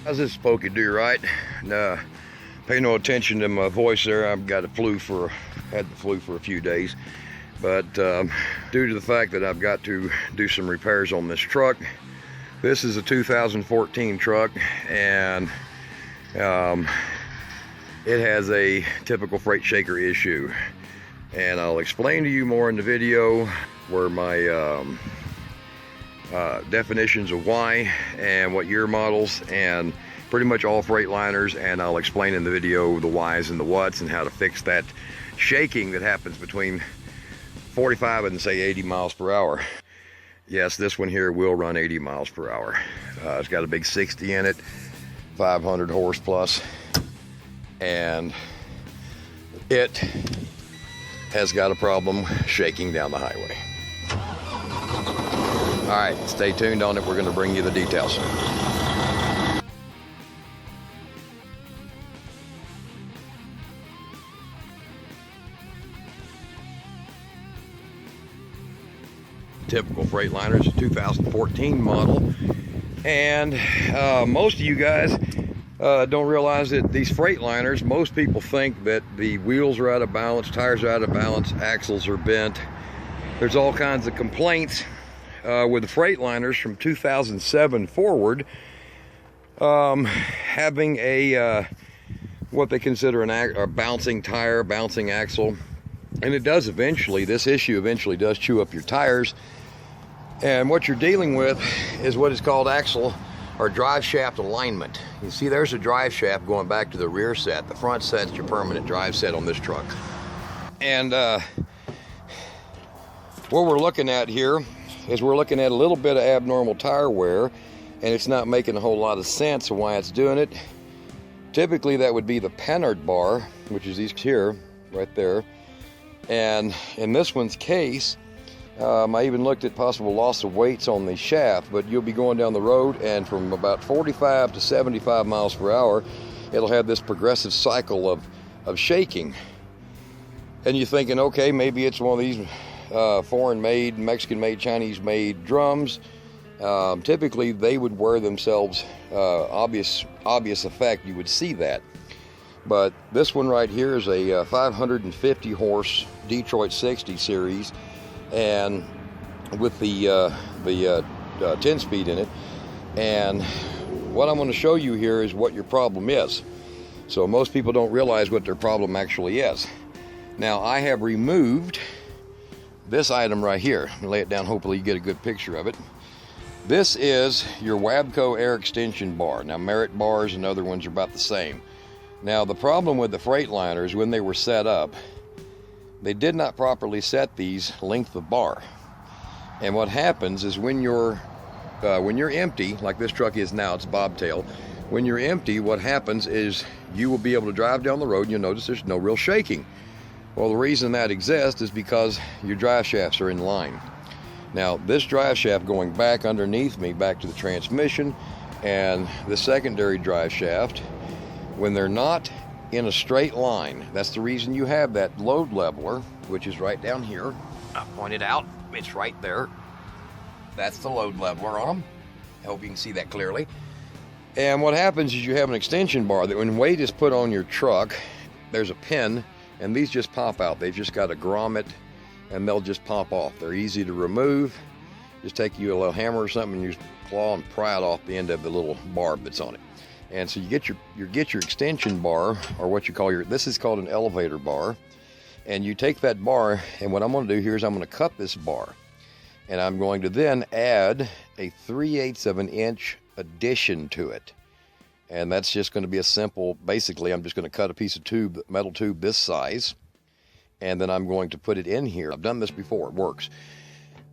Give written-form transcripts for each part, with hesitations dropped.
How's this Pokey do, right? Pay no attention to my voice there. I've got had the flu for a few days. But due to the fact that I've got to do some repairs on this truck, this is a 2014 truck, and it has a typical freight shaker issue. And I'll explain to you more in the video where my definitions of why and what year models and pretty much all Freightliners, and I'll explain in the video the whys and the whats and how to fix that shaking that happens between 45 and say 80 miles per hour. Yes, this one here will run 80 miles per hour. It's got a big 60 in it, 500 horse plus, and it has got a problem shaking down the highway. All right, stay tuned on it. We're going to bring you the details. Typical Freightliner is a 2014 model, and most of you guys don't realize that these Freightliners, most people think that the wheels are out of balance, tires are out of balance, axles are bent. There's all kinds of complaints with the Freightliners from 2007 forward, having a what they consider a bouncing tire, bouncing axle, and it does eventually, this issue eventually does chew up your tires. And what you're dealing with is what is called axle or drive shaft alignment. You see there's a drive shaft going back to the rear set. The front set's your permanent drive set on this truck. And what we're looking at here is we're looking at a little bit of abnormal tire wear, and it's not making a whole lot of sense of why it's doing it. Typically that would be the pennard bar, which is these here, right there. And in this one's case, I even looked at possible loss of weights on the shaft, but you'll be going down the road, and from about 45 to 75 miles per hour, it'll have this progressive cycle of shaking. And you're thinking, okay, maybe it's one of these foreign-made, Mexican-made, Chinese-made drums. Typically, they would wear themselves, obvious effect, you would see that. But this one right here is a 550 horse Detroit 60 series, and with the 10 speed in it. And what I'm going to show you here is what your problem is. So most people don't realize what their problem actually is. Now I have removed this item right here. I'll lay it down, hopefully you get a good picture of it. This is your Wabco air extension bar. Now Merit bars and other ones are about the same. Now the problem with the Freightliners, when they were set up, they did not properly set these length of bar. And what happens is when you're empty, like this truck is now, it's bobtail. When you're empty, what happens is you will be able to drive down the road and you'll notice there's no real shaking. Well, the reason that exists is because your drive shafts are in line. Now, this drive shaft going back underneath me, back to the transmission, and the secondary drive shaft, when they're not in a straight line, that's the reason you have that load leveler, which is right down here. I pointed out, it's right there. That's the load leveler on them. I hope you can see that clearly. And what happens is you have an extension bar that when weight is put on your truck, there's a pin, and these just pop out. They've just got a grommet, and they'll just pop off. They're easy to remove. Just take you a little hammer or something, and you just claw and pry it off the end of the little barb that's on it. And so you get your extension bar, or what you call this is called an elevator bar, and you take that bar, and what I'm going to do here is I'm going to cut this bar, and I'm going to then add a 3/8 of an inch addition to it. And that's just going to be a simple, basically I'm just going to cut a piece of tube, metal tube this size, and then I'm going to put it in here. I've done this before, it works.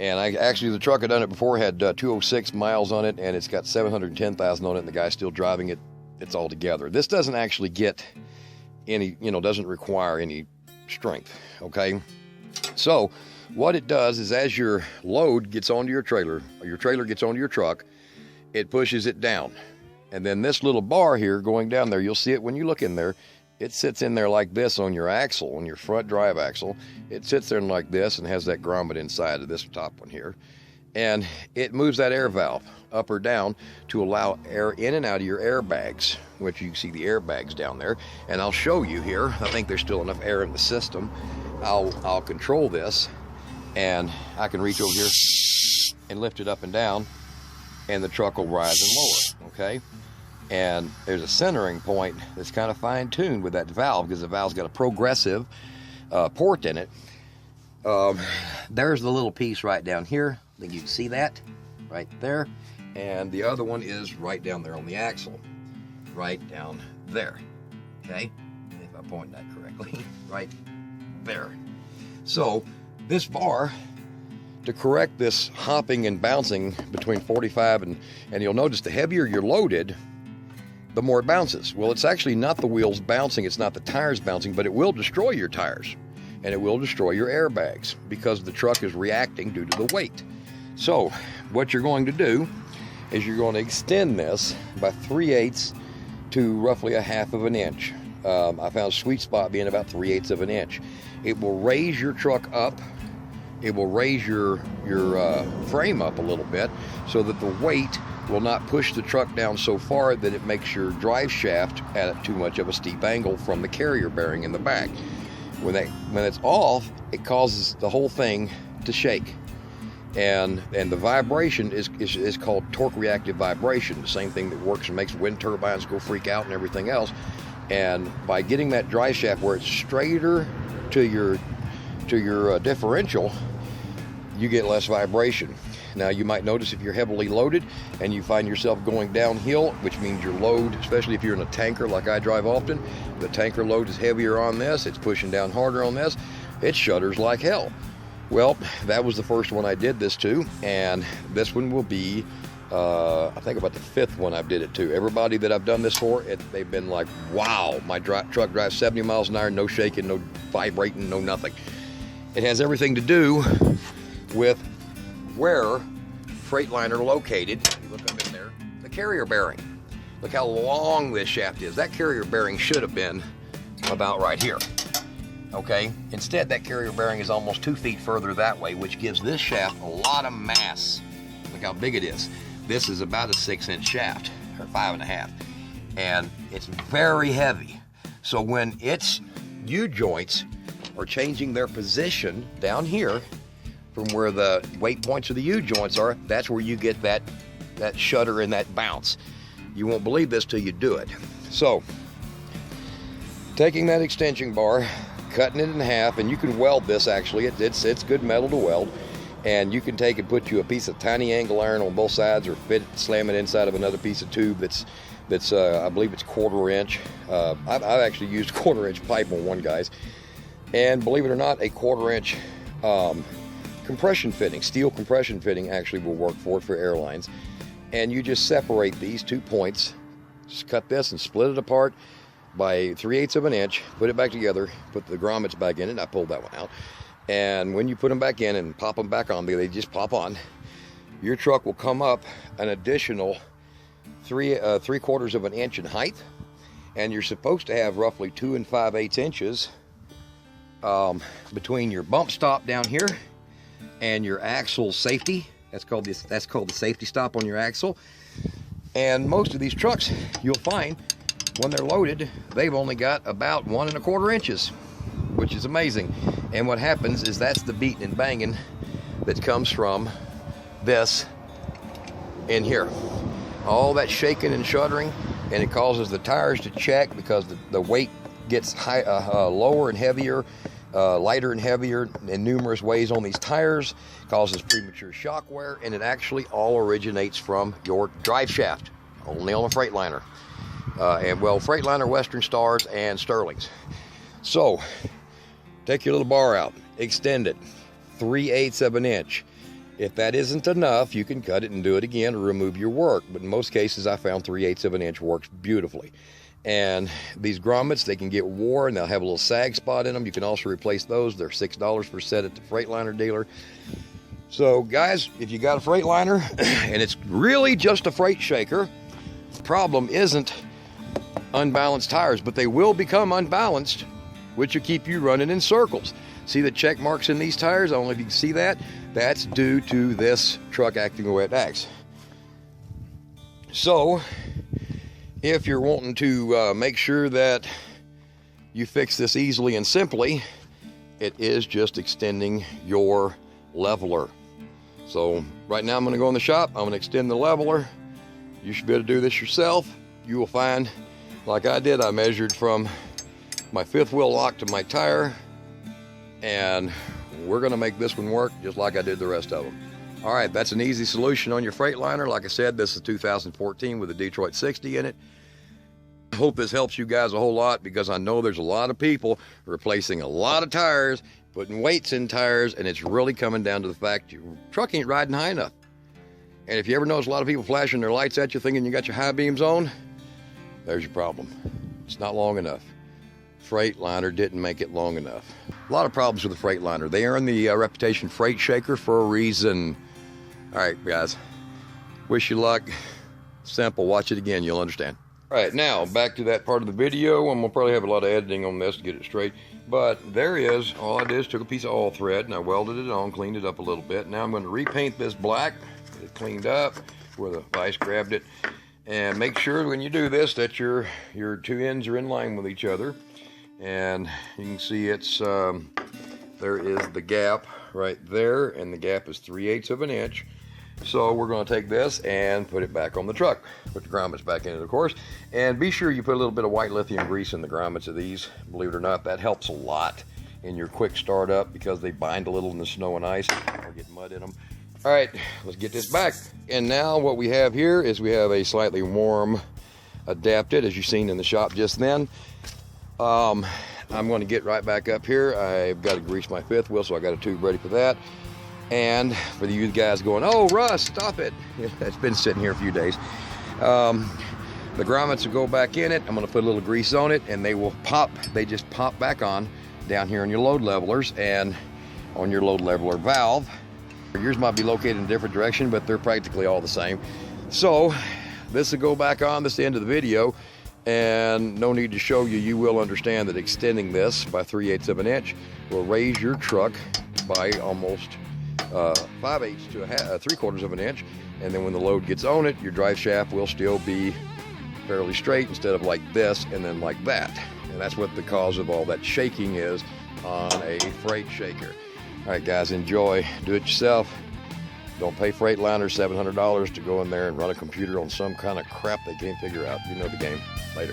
And the truck had done it before, had 206 miles on it, and it's got 710,000 on it, and the guy's still driving it. It's all together. This doesn't actually get any, doesn't require any strength, okay? So what it does is as your load gets onto your trailer, or your trailer gets onto your truck, it pushes it down. And then this little bar here going down there, you'll see it when you look in there, it sits in there like this on your axle, on your front drive axle. It sits there like this and has that grommet inside of this top one here. and it moves that air valve up or down to allow air in and out of your airbags, which you can see the airbags down there. And I'll show you here. I think there's still enough air in the system. I'll control this, and I can reach over here and lift it up and down, and the truck will rise and lower, okay? And there's a centering point that's kind of fine-tuned with that valve, because the valve's got a progressive port in it. There's the little piece right down here. I think you can see that right there. And the other one is right down there on the axle, right down there, okay? If I point that correctly, right there. So this bar, to correct this hopping and bouncing between 45 and you'll notice the heavier you're loaded, the more it bounces. Well, it's actually not the wheels bouncing, it's not the tires bouncing, but it will destroy your tires and it will destroy your airbags because the truck is reacting due to the weight. So what you're going to do is you're going to extend this by 3/8 to roughly 1/2 of an inch. I found a sweet spot being about 3/8 of an inch. It will raise your truck up. It will raise your frame up a little bit so that the weight will not push the truck down so far that it makes your drive shaft at too much of a steep angle from the carrier bearing in the back. When it's off, it causes the whole thing to shake. And the vibration is called torque reactive vibration, the same thing that works and makes wind turbines go freak out and everything else. And by getting that drive shaft where it's straighter to your differential, you get less vibration. Now you might notice if you're heavily loaded and you find yourself going downhill, which means your load, especially if you're in a tanker like I drive often, the tanker load is heavier on this, it's pushing down harder on this, it shudders like hell. Well, that was the first one I did this to, and this one will be, I think about the 5th one I did it to. Everybody that I've done this for, they've been like, wow, my truck drives 70 miles an hour, no shaking, no vibrating, no nothing. It has everything to do with where Freightliner located. If you look up in there, the carrier bearing. Look how long this shaft is. That carrier bearing should have been about right here. Okay, instead that carrier bearing is almost 2 feet further that way, which gives this shaft a lot of mass. Look how big it is. This is about a 6-inch shaft, or 5.5, and it's very heavy. So when its U-joints are changing their position down here from where the weight points of the U-joints are, that's where you get that shudder and that bounce. You won't believe this till you do it. So, taking that extension bar, cutting it in half, and you can weld this actually. It's good metal to weld, and you can take and put you a piece of tiny angle iron on both sides, or slam it inside of another piece of tube that's I believe it's 1/4 inch. I've actually used 1/4 inch pipe on one guy's, and believe it or not, a 1/4 inch compression fitting, steel compression fitting actually will work for it for airlines. And you just separate these 2 points, just cut this and split it apart by 3/8 of an inch, put it back together, put the grommets back in it. I pulled that one out, and when you put them back in and pop them back on, they just pop on. Your truck will come up an additional 3/4 of an inch in height, and you're supposed to have roughly 2 5/8 inches between your bump stop down here and your axle safety. That's called the safety stop on your axle. And most of these trucks, you'll find when they're loaded, they've only got about 1 1/4 inches, which is amazing. And what happens is that's the beating and banging that comes from this in here. All that shaking and shuddering, and it causes the tires to check because the weight gets lower and heavier, lighter and heavier in numerous ways on these tires, causes premature shock wear, and it actually all originates from your drive shaft, only on a Freightliner. And well, Freightliner, Western Stars, and Sterlings. So, take your little bar out, extend it 3/8 of an inch. If that isn't enough, you can cut it and do it again or remove your work. But in most cases, I found 3/8 of an inch works beautifully. And these grommets, they can get wore and they'll have a little sag spot in them. You can also replace those. They're $6 per set at the Freightliner dealer. So guys, if you got a Freightliner and it's really just a freight shaker, the problem isn't unbalanced tires, but they will become unbalanced, which will keep you running in circles. See the check marks in these tires? I don't know if you can see that. That's due to this truck acting the way it acts. So, if you're wanting to make sure that you fix this easily and simply, it is just extending your leveler. So right now I'm going to go in the shop, I'm going to extend the leveler. You should be able to do this yourself. You will find, like I did, I measured from my fifth wheel lock to my tire, and we're going to make this one work just like I did the rest of them. All right, that's an easy solution on your Freightliner. Like I said, this is 2014 with a Detroit 60 in it. I hope this helps you guys a whole lot, because I know there's a lot of people replacing a lot of tires, putting weights in tires, and it's really coming down to the fact your truck ain't riding high enough. And if you ever notice a lot of people flashing their lights at you thinking you got your high beams on, there's your problem. It's not long enough. Freightliner didn't make it long enough. A lot of problems with the Freightliner. They earn the reputation freight shaker for a reason. All right, guys, wish you luck. Simple, watch it again, you'll understand. All right, now back to that part of the video, and we'll probably have a lot of editing on this to get it straight. But there is, all I did is took a piece of all thread and I welded it on, cleaned it up a little bit. Now I'm going to repaint this black, get it cleaned up where the vice grabbed it. And make sure when you do this that your two ends are in line with each other. And you can see it's, there is the gap right there, and the gap is 3/8 of an inch. So we're going to take this and put it back on the truck. Put the grommets back in it, of course. And be sure you put a little bit of white lithium grease in the grommets of these. Believe it or not, that helps a lot in your quick startup, because they bind a little in the snow and ice or get mud in them. All right, let's get this back. And now what we have here is we have a slightly warm adapted, as you've seen in the shop just then. I'm going to get right back up here. I've got to grease my fifth wheel, so I got a tube ready for that. And for you guys going, oh, Russ, stop it. It's been sitting here a few days. The grommets will go back in it. I'm going to put a little grease on it, and they will pop. They just pop back on down here on your load levelers and on your load leveler valve. Yours might be located in a different direction, but they're practically all the same. So this will go back on. This is the end of the video. And no need to show you, you will understand that extending this by 3/8 of an inch will raise your truck by almost 5/8 to 3/4 of an inch. And then when the load gets on it, your drive shaft will still be fairly straight instead of like this and then like that. And that's what the cause of all that shaking is on a freight shaker. All right, guys, enjoy. Do it yourself. Don't pay Freightliner $700 to go in there and run a computer on some kind of crap they can't figure out. You know the game. Later.